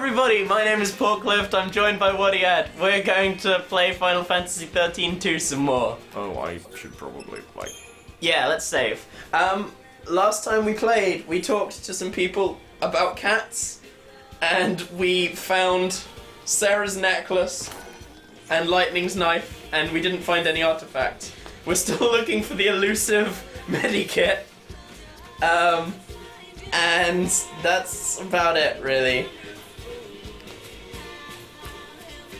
everybody, my name is Paul Clift, I'm joined by Woody Ed. We're going to play Final Fantasy XIII-2 some more. Oh, I should probably play. Yeah, let's save. Last time we played, we talked to some people about cats, and we found Sarah's necklace and Lightning's knife, and we didn't find any artifacts. We're still looking for the elusive medikit. And that's about it, really.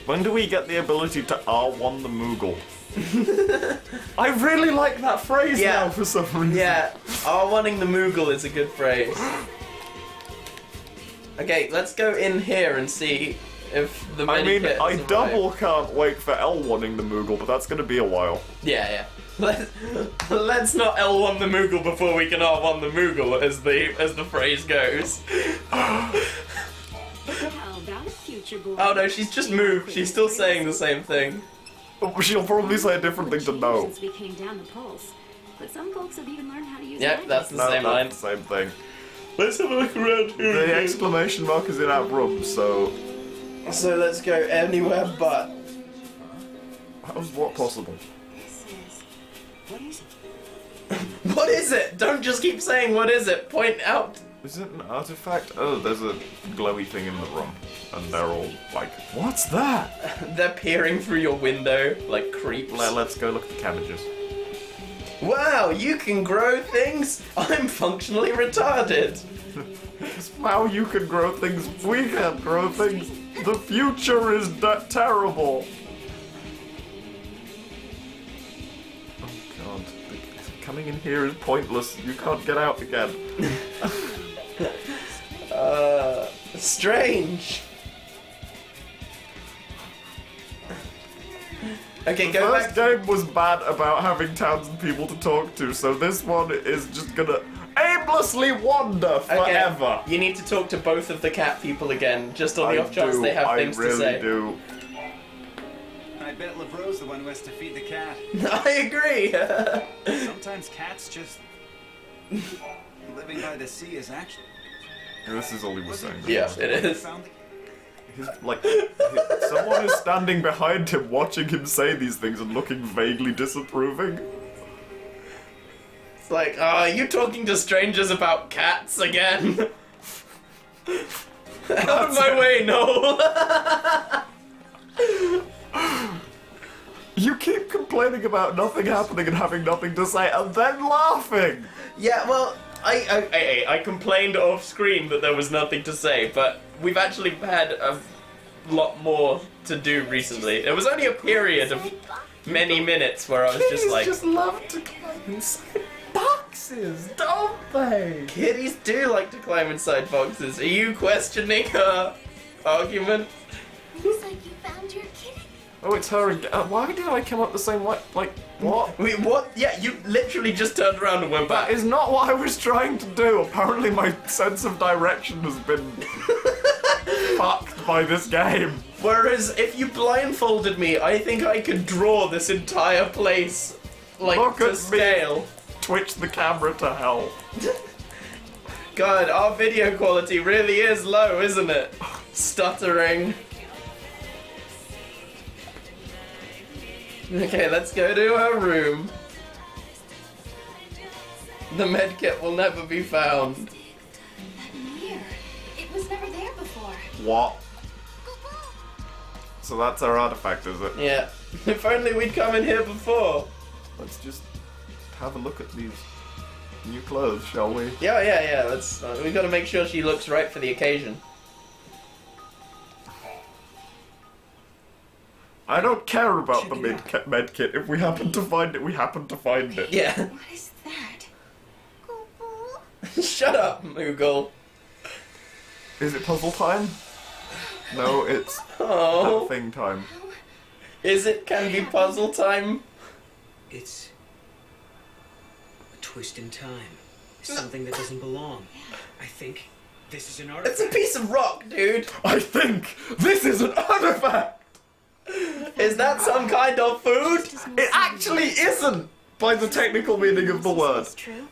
When do we get the ability to R1 the Moogle? I really like that phrase now for some reason. Yeah, R1ing the Moogle is a good phrase. Okay, let's go in here and see if the medikit I double can't wait for L1ing the Moogle, but that's gonna be a while. Yeah. Let's not L1 the Moogle before we can R1 the Moogle, as the phrase goes. Oh no, she's just moved. She's still saying the same thing. She'll probably say a different thing to no. Since we came down the pulse, but some folks have even learned how to use Yep, that's the same line. That's the same thing. Let's have a look around here. The exclamation mark is in our room, so... So let's go anywhere but. How is what possible? What is it? What is it? Don't just keep saying what is it. Point out. Is it an artifact? Oh, there's a glowy thing in the room. And they're all like, what's that? They're peering through your window like creeps. Let's go look at the cabbages. Wow, you can grow things? I'm functionally retarded. Wow, you can grow things. We can't grow things. The future is terrible. Oh god. Coming in here is pointless. You can't get out again. Strange. Okay, The go back. first game was bad about having towns and people to talk to, so this one is just gonna aimlessly wander forever. Okay, you need to talk to both of the cat people again, just on the off chance they have things to say. I really do. I bet Labro's the one who has to feed the cat. I agree. Sometimes cats just... living by the sea is actually... This is all he was saying. Yeah, it is. Someone is standing behind him watching him say these things and looking vaguely disapproving. It's like, are you talking to strangers about cats again? Out of my way, no. You keep complaining about nothing happening and having nothing to say, and then laughing! Yeah, well, I complained off screen that there was nothing to say, but we've actually had a lot more to do recently. There was only a period of many minutes where I was just like... Kitties just love to climb inside boxes, don't they? Kitties do like to climb inside boxes. Are you questioning her argument? Looks like you found your kitty. Oh, it's her again. Why did I come up the same way? Like, what? Wait, what? Yeah, you literally just turned around and went back. That is not what I was trying to do. Apparently my sense of direction has been fucked by this game. Whereas, if you blindfolded me, I think I could draw this entire place, like, Look to at scale. me. Twitch the camera to hell. God, our video quality really is low, isn't it? Stuttering. Okay, let's go to her room. The medkit will never be found. That mirror. It was never there before. What? So that's our artifact, is it? Yeah. If only we'd come in here before. Let's just have a look at these new clothes, shall we? Yeah. Let's. We got to make sure she looks right for the occasion. I don't care about the medkit. If we happen to find it, we happen to find it. Yeah. What is that? Shut up, Moogle. Is it puzzle time? No, it's Oh. that thing time. Is it can be puzzle time? It's a twist in time. Something that doesn't belong. I think this is an It's a artifact. piece of rock, dude. I think this is an artifact! Is that some kind of food? It actually isn't, by the technical meaning of the word. Is true?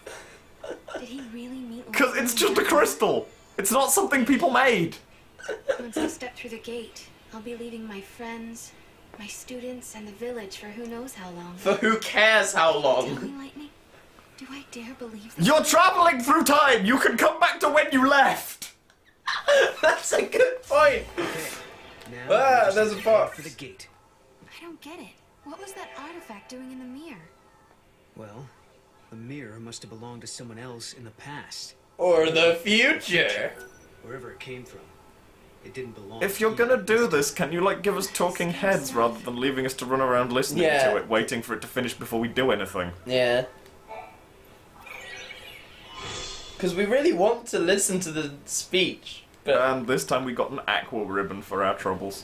Did he really meet? Because it's just a crystal. It's not something people made. Once I step through the gate, I'll be leaving my friends, my students, and the village for who knows how long. For who cares how Tell long? me, Lightning, do I dare believe this? You're traveling through time! You can come back to when you left! That's a good point. Now, Ah, we just there's a have to head box. for the gate. I don't get it. What was that artifact doing in the mirror? Well, the mirror must have belonged to someone else in the past. Or the future. Wherever it came from, it didn't belong. If to you're you. gonna do this, can you, like, give us talking heads rather than leaving us to run around listening Yeah. to it, waiting for it to finish before we do anything? Yeah. Because we really want to listen to the speech, but And this time we got an aqua ribbon for our troubles.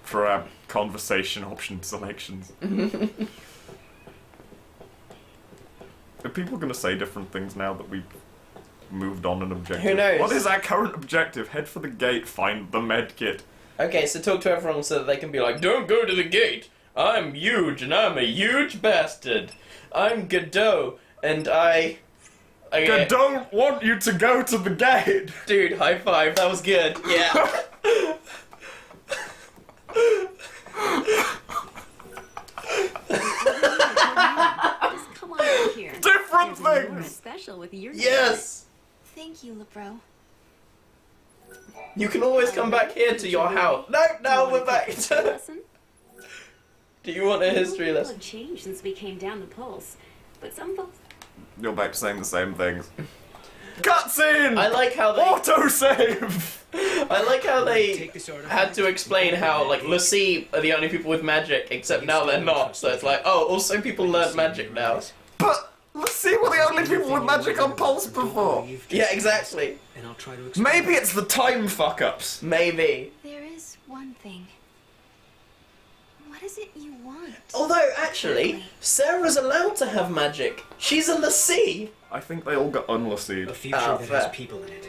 For our conversation option selections. Are people gonna say different things now that we've moved on an objective? Who knows? What is our current objective? Head for the gate, find the med kit. okay, so talk to everyone so that they can be like, don't go to the gate. I'm huge and I'm a huge bastard. I'm Godot and I don't want you to go to the gate! Dude, high five. That was good. Yeah. Just come on over here. Different There's more things! special with your Yes. Thank you, Lebro. You can always come back here to your house. No, now we're back to. lesson. Do you want a history People lesson? have changed since we came down the pulse, but some folks. You're back to saying the same things. Cutscene! I like how they. Autosave! I like how they Take this artifact. had to explain how like Lassie are the only people with magic, except now they're not. So it's like, oh, also people learn magic now. But let's see, we're the only people with magic on Pulse before. Yeah, exactly. And I'll try to explain. Maybe it's the time fuck-ups. Maybe. There is one thing. What is it you want? Although actually, Sarah's allowed to have magic. She's a Lassie. I think they all got A unlassied. future Ah, that fair. has people in it.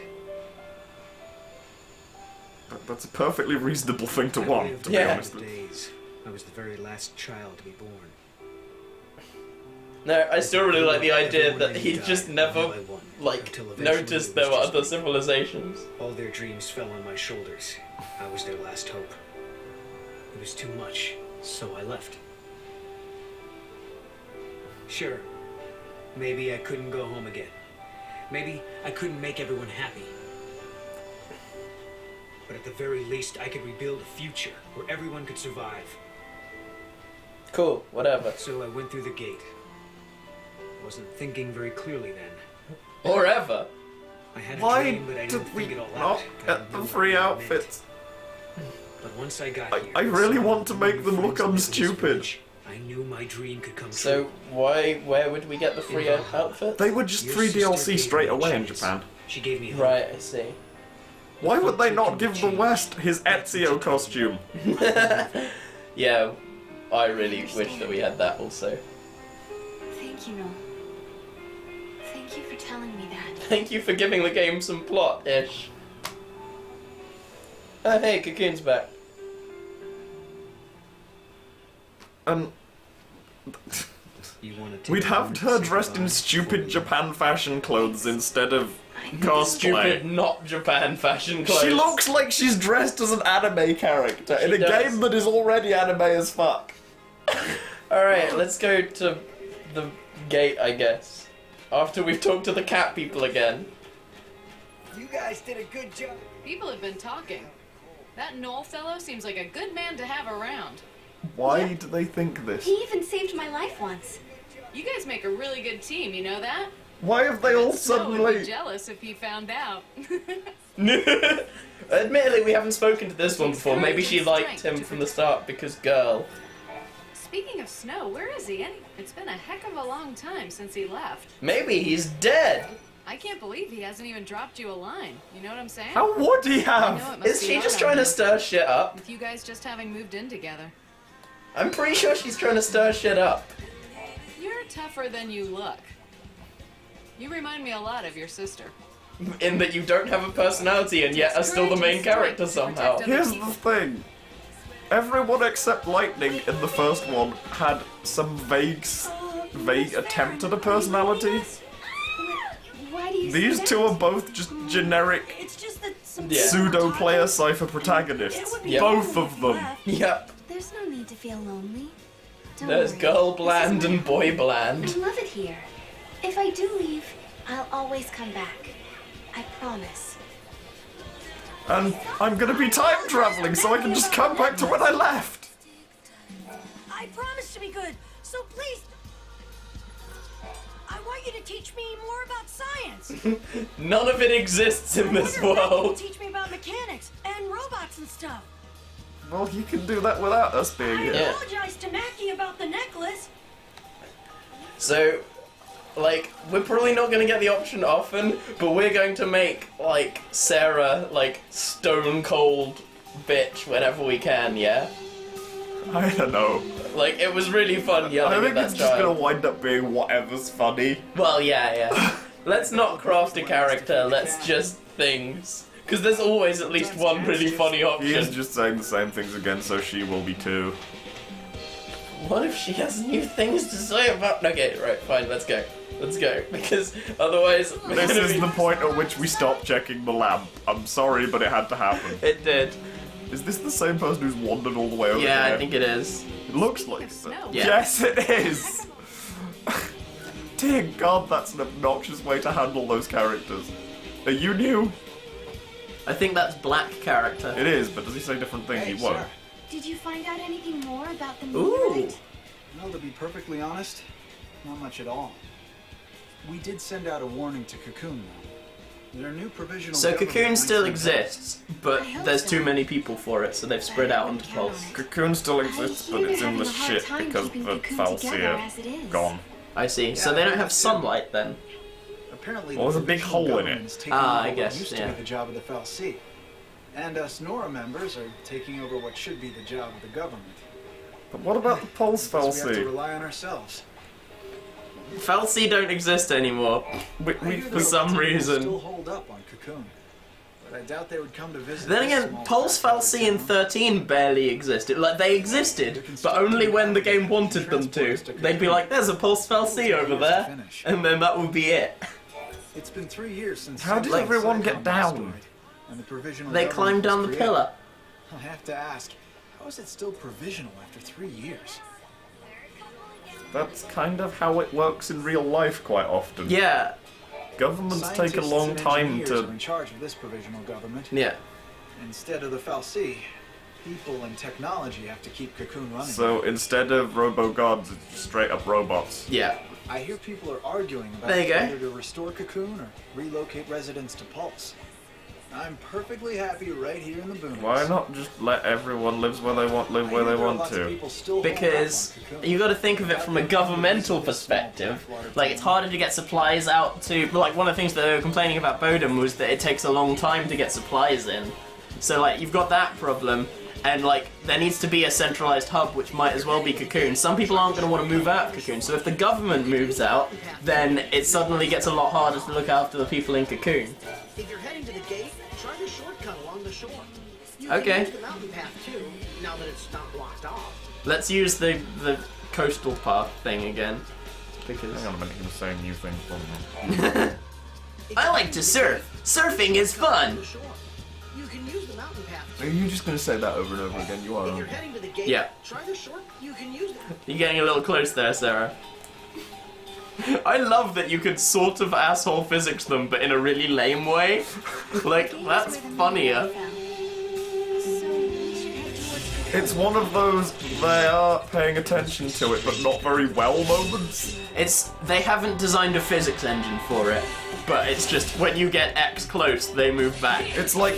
That's a perfectly reasonable thing to I want, lived to be Yeah. honest. the days. I was the very last child to be born. No, I still really like the idea Everyone that I he knew just died never one by one, like until eventually noticed it there was were just other me. civilizations. All their dreams fell on my shoulders. I was their last hope. It was too much, so I left. Sure, maybe I couldn't go home again. Maybe I couldn't make everyone happy. But at the very least, I could rebuild a future where everyone could survive. Cool, whatever. So I went through the gate. Wasn't thinking very clearly then. Or ever. I had a Why dream, but I didn't did we think it all not out. I get didn't the know free what it meant. outfits? But once I got I- here, I really saw want to all make my them look friends lived in this unstupid. village, I knew my dream could come So true. where would we get the free outfit? They were just Your free sister DLC gave straight me a away in chance. Japan. She gave me hope. Right, I see. Why would they not give the West his Ezio costume? Yeah, I really wish that we had that also. Thank you, Noel. Thank you for telling me that. Thank you for giving the game some plot-ish. Oh hey, Cocoon's back. And You wanna take we'd a have moment her to say dressed in goodbye stupid before we Japan fashion clothes instead of Stupid, cosplay. not Japan fashion clothes. She looks like she's dressed as an anime character in She a does. game that is already anime as fuck. Alright, let's go to the gate, I guess. After we've talked to the cat people again. You guys did a good job. People have been talking. That Knoll fellow seems like a good man to have around. Why do they think this? He even saved my life once. You guys make a really good team, you know that? Why have they all Snow would be suddenly... jealous if he found out. Admittedly, we haven't spoken to this one Takes before. Maybe courage she and liked strength him to from the start because girl. Speaking of Snow, where is he? It's been a heck of a long time since he left. Maybe he's dead. I can't believe he hasn't even dropped you a line. You know what I'm saying? How would he I know have? it must Is be she hard just on trying to him, stir shit up? with you guys just having moved in together. I'm pretty sure she's trying to stir shit up. You're tougher than you look. You remind me a lot of your sister. In that you don't have a personality and yet are still the main character somehow. Here's the thing. Everyone except Lightning in the first one had some vague attempt at a personality. Why do you These say two that? are both just generic It's just that some Yeah. Pseudo player cipher protagonists. Yeah. Both of them. Yep. There's no need to feel lonely. Don't There's worry. girl This is bland my and home. boy bland. I love it here. If I do leave, I'll always come back. I promise. And I'm gonna be time traveling so I can just come back to when I left. I promise to be good, so please. I want you to teach me more about science. None of it exists in this I wonder if world. you can teach me about mechanics and robots and stuff. Well, you can do that without us being I here. Yeah. apologize to Mackie about the necklace. So, like, we're probably not going to get the option often, but we're going to make, like, Sarah, like, stone cold bitch whenever we can, yeah? I don't know. Like, it was really fun yelling I at think that it's just child. gonna wind up being whatever's funny. Well, yeah. Let's not craft a character, let's just things. Because there's always at least one really funny He is option. just saying the same things again, so she will be too. What if she has new things to say about... Okay, right, fine, let's go. Let's go. Because otherwise... we're This gonna is be- the point at which we stop checking the lamp. I'm sorry, but it had to happen. It did. Is this the same person who's wandered all the way over Yeah, here? I think it is. It looks like it. Snow. Yeah. Yes, it is! Dear God, that's an obnoxious way to handle those characters. Are you new? I think that's black character. It is, but does he say different things? Hey, He won't. Sarah. Did you find out anything more about the Ooh. meteorite? No, to be perfectly honest, not much at all. We did send out a warning to Cocoon, though. Their new provisional So government Cocoon might still be exists, but I hope there's so. too many people for it, so they've spread out onto Count on Pulse. it. Cocoon still exists, but hear it's they're in the having a hard shit time because keeping the Cocoon together Falsier as it is. gone. I see. So Yeah, they don't have that's it. sunlight then. Apparently, Well, there's a big provisional hole in government it. is taking Ah, over I guess, what used yeah. to be the job of the FFXIII. And us Nora members are taking over what should be the job of the government. But what about the Pulse Because we have to Falsi? rely on ourselves. Falsi don't exist anymore. I hear For the some robots still reason. hold up on Cocoon, but I doubt they would come to visit. Then this again, small Pulse craft Falsi town. in 13 barely existed. Like, they existed, but only when the game wanted them to. They'd be like, there's a Pulse Falsi over there, and then that would be it. It's been 3 years since. How did Sunlight everyone Cyclone get down? asteroid, and the provisional They government climbed was down the created. pillar. I have to ask, how is it still provisional after 3 years? That's kind of how it works in real life quite often. Yeah, Governments take a Scientists long and time engineers are to... in charge of this provisional government. yeah. Instead of the FFXIII, people and technology have to keep Cocoon running. So instead of robo-gods, it's just straight up robots. Yeah. I hear people are arguing about There you go. whether to restore Cocoon or relocate residents to Pulse. I'm perfectly happy right here in the boonies. Why not just let everyone live where they want, I live where hear they there are want lots of to? people still hold up Because on Cocoon. you got to think of it from a governmental perspective. Like, it's harder to get supplies out to. Like, one of the things that they were complaining about Bodum was that it takes a long time to get supplies in. So, like, you've got that problem, and like, there needs to be a centralized hub, which might as well be Cocoon. Some people aren't going to want to move out of Cocoon, so if the government moves out, then it suddenly gets a lot harder to look after the people in Cocoon. If you're heading to the gate, try the shortcut along the shore. You Okay. can use the mountain path too, now that it's not blocked off. Let's use the coastal path thing again, because Hang on a minute, he was saying new things. wasn't he? I like to surf. Surfing is fun. The shore. You can use the mountain path Are too. you just going to say that over and over again? You are. If you're heading to the gate, Yeah. try the short. You can use it. You're getting a little close there, Sarah. I love that you could sort of asshole physics them, but in a really lame way. Like, that's funnier. So we should head towards It's one of those, they are paying attention to it, but not very well moments. They haven't designed a physics engine for it, but it's just when you get X close, they move back. It's like,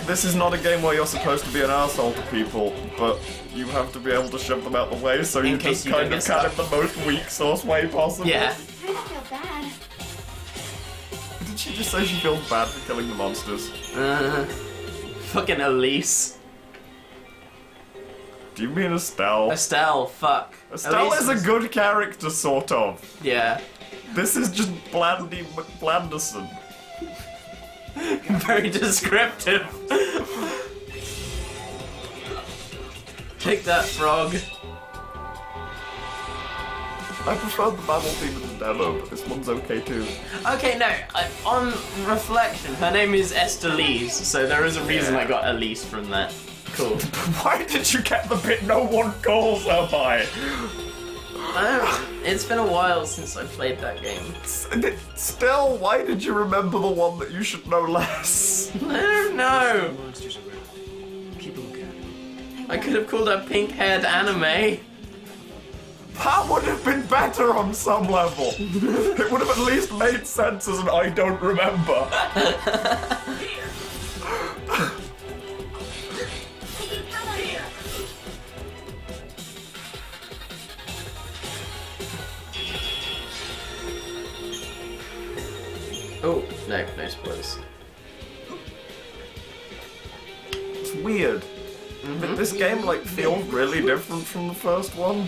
this is not a game where you're supposed to be an asshole to people, but you have to be able to shove them out the way, so you case just you don't kind of get cut it stuck. the most weak sauce way possible. Yeah. I kind of feel bad. Did she just say she feels bad for killing the monsters? Fucking Elise. Do you mean Estelle? Estelle, fuck. Estelle Elise is a good character, sort of. Yeah. This is just Blandy McBlanderson. Very descriptive. Take that, frog. I prefer the battle theme in the demo, but this one's okay too. Okay, no. On reflection, her name is Esther Lees, so there is a reason I got Elise from that. Cool. Why did you get the bit no one calls her by? It's been a while since I played that game. Still, why did you remember the one that you should know less? I don't know. Monsters around. Keep a lookout. I could have called her pink-haired anime. That would have been better on some level. It would have at least made sense as an I don't remember. Oh, no spoilers. It's weird. But this game like feels really different from the first one.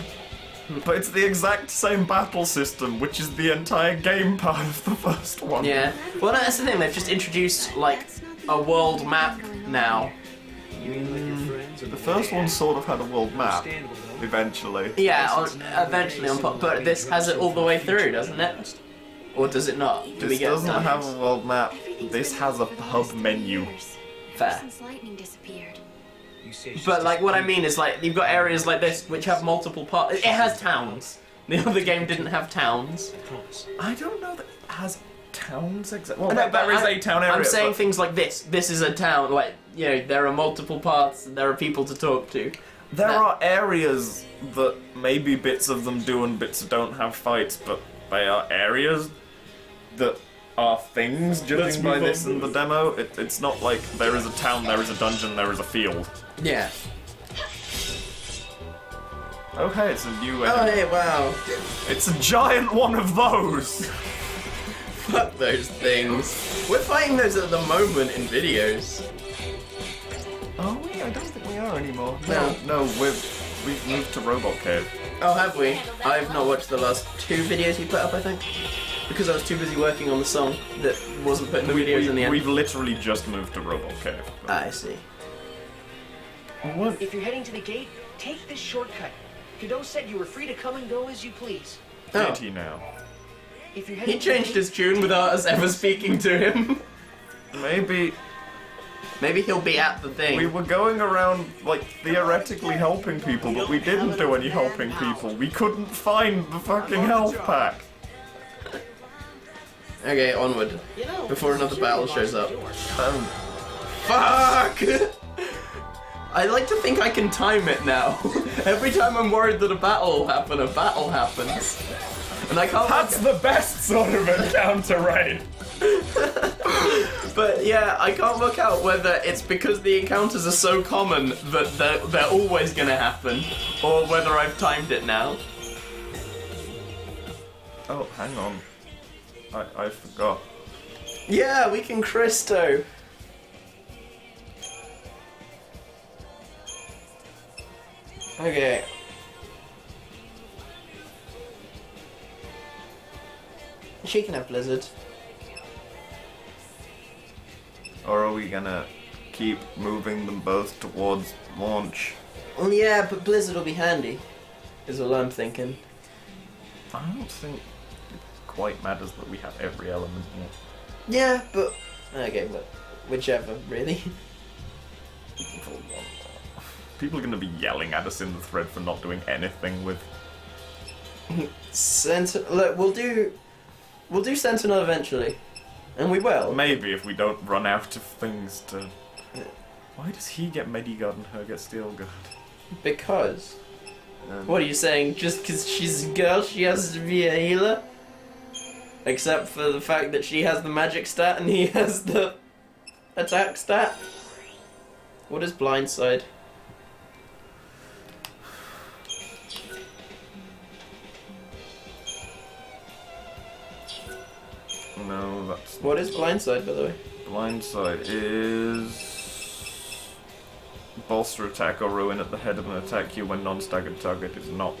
But it's the exact same battle system, which is the entire game part of the first one. Yeah. Well, no, that's the thing. They've just introduced like a world map now. The first one sort of had a world map, eventually. Yeah, eventually on pop, but this has it all the way through, doesn't it? Or does it not? Do we This get doesn't time? have a world map. This has a hub menu. Fair. Since lightning disappeared. You say it's But just like what I mean is like you've got areas like this which have multiple parts. It has towns. The other game didn't have towns. I promise. I don't know that it has towns exactly. Well, No, but there is a town area. I'm saying but things like this. This is a town. Like there are multiple parts. And there are people to talk to. there are areas that maybe bits of them do and bits don't have fights, but they are areas that are things, judging by this in the demo. It's not like there is a town, there is a dungeon, there is a field. Yeah. Oh hey, it's a new Oh hey, wow. It's a giant one of those! Fuck those things. We're fighting those at the moment in videos. Are we? I don't think we are anymore. No. No, we've moved to Robot Cave. Oh, have we? I've not watched the last 2 videos you put up, I think. Because I was too busy working on the song that wasn't putting the videos in the end. We've literally just moved to Robot Cave. I see. What? If you're heading to the gate, take this shortcut. Cadeau said you were free to come and go as you please. Oh. Did he now? If you're He heading to the changed gate, his tune without us ever speaking to him. Maybe Maybe he'll be at the thing. we were going around, like, theoretically helping people, but we didn't do any helping people. We couldn't find the fucking health pack. Okay, onward. you know, Before another battle shows up. Um, Fuck! I like to think I can time it now. Every time I'm worried that a battle will happen, a battle happens. And I can't. that's the best sort of encounter raid. But yeah, I can't work out whether it's because the encounters are so common that they're always gonna happen, or whether I've timed it now. Oh, hang on. I forgot. Yeah, we can Christo. Okay. She can have Blizzard. Or are we gonna keep moving them both towards launch? Well, yeah, but Blizzard will be handy, is all I'm thinking. I don't think it quite matters that we have every element in it. Yeah, but okay, but whichever, really. People are gonna be yelling at us in the thread for not doing anything with. Look, we'll do Sentinel eventually, and we will. Maybe if we don't run out of things to. Why does he get Medigard and her get Steelguard? Because. What are you saying? Just because she's a girl, she has to be a healer? Except for the fact that she has the magic stat and he has the attack stat? What is Blindside? No, that's. What is Blindside, by the way? Blindside is. Bolster attack or ruin at the head of an attack you when non-staggered target is not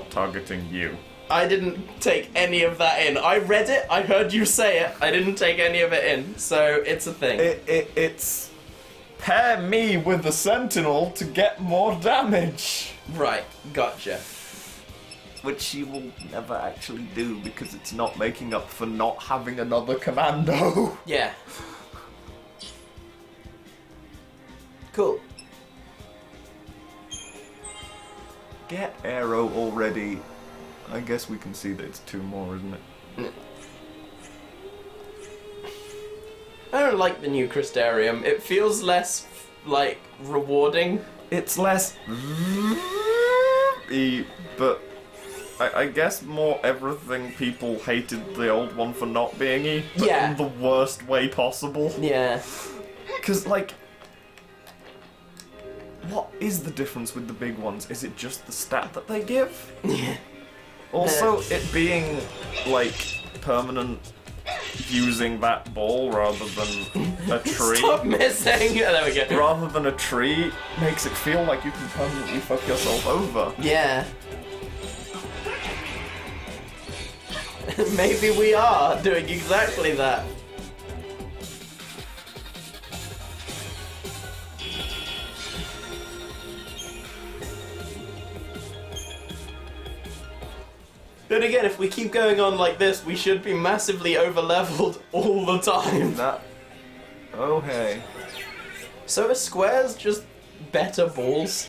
targeting you. I didn't take any of that in. I read it, I heard you say it, I didn't take any of it in, so it's a thing. It's pair me with the Sentinel to get more damage. Right, gotcha. which she will never actually do because it's not making up for not having another commando. Yeah. Cool. Get Aero already. I guess we can see that it's 2 more, isn't it? I don't like the new Crystarium. It feels less, like, rewarding. It's less but I guess more everything people hated the old one for not being E, but Yeah. in the worst way possible. Yeah. Because, like, what is the difference with the big ones? Is it just the stat that they give? Yeah. Also, it being, like, permanent using that ball rather than a tree. Stop missing! There we go. Rather than a tree makes it feel like you can permanently fuck yourself over. Yeah. Maybe we are doing exactly that. Then again, if we keep going on like this, we should be massively over-leveled all the time. That... Oh, hey. So are squares just better balls?